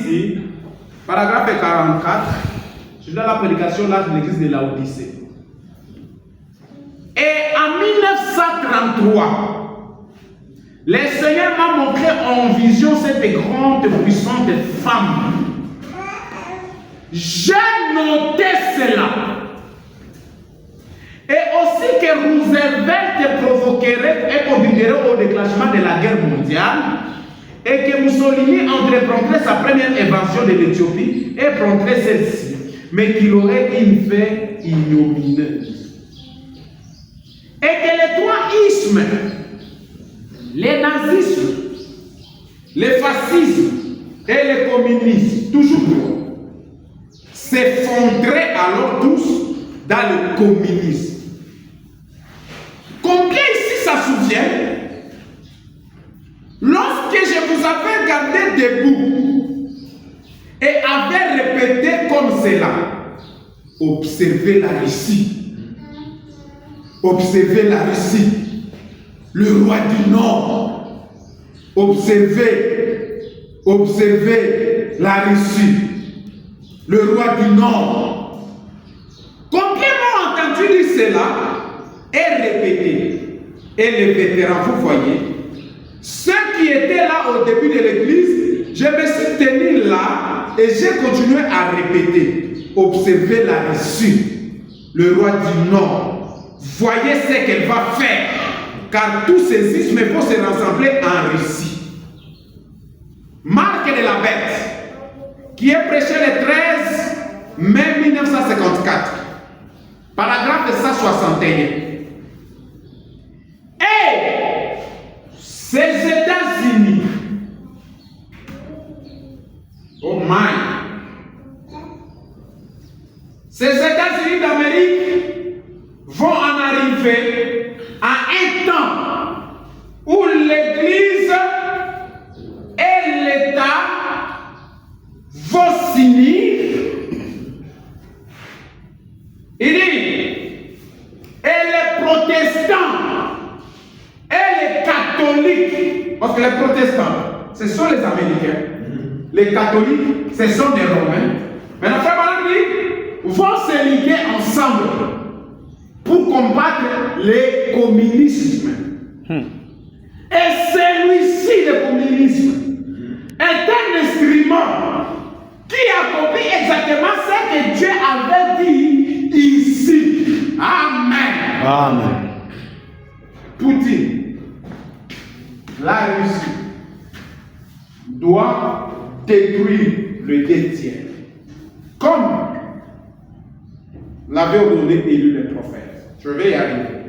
ici, paragraphe 44, je donne la prédication là de l'église de Laodicée. Et en 1933, le Seigneur m'a montré en vision cette grande puissante femme. J'ai noté cela. Et aussi que Roosevelt provoquerait et conduirait au déclenchement de la guerre mondiale, et que Mussolini entreprendrait sa première invasion de l'Éthiopie et prendrait celle-ci, mais qu'il aurait une fin ignominieuse. Et que les trois ismes, les nazismes, le fascisme et le communisme, toujours trois, s'effondreraient alors tous dans le communisme. Combien ici ça souvient? Lorsque je vous avais gardé debout et avait répété comme cela, observez la Russie. Observez la Russie, le roi du Nord. Observez la Russie, le roi du Nord. Combien m'ont entendu dire cela et répété? Et les vétérans, vous voyez, ceux qui étaient là au début de l'église, je me suis tenu là et j'ai continué à répéter. Observez la Russie, le roi du Nord. Voyez ce qu'elle va faire, car tous ces ismes vont se rassembler en Russie. Marc de la Bête, qui est prêché le 13 mai 1954, paragraphe 161. Et ces États-Unis, oh my, ces États-Unis d'Amérique vont en arriver à un temps où l'Église et l'État vont s'unir. Il dit, et les protestants et les catholiques, parce que les protestants, ce sont les Américains, les catholiques, ce sont des Romains. Mais la frère Madame dit, vont se liguer ensemble pour combattre le communisme. Et celui-ci, le communisme, est un instrument qui accomplit exactement ce que Dieu avait dit ici. Amen. Amen. Poutine, la Russie, doit détruire le 2e, comme l'avait ordonné élu le prophète. Je vais y arriver.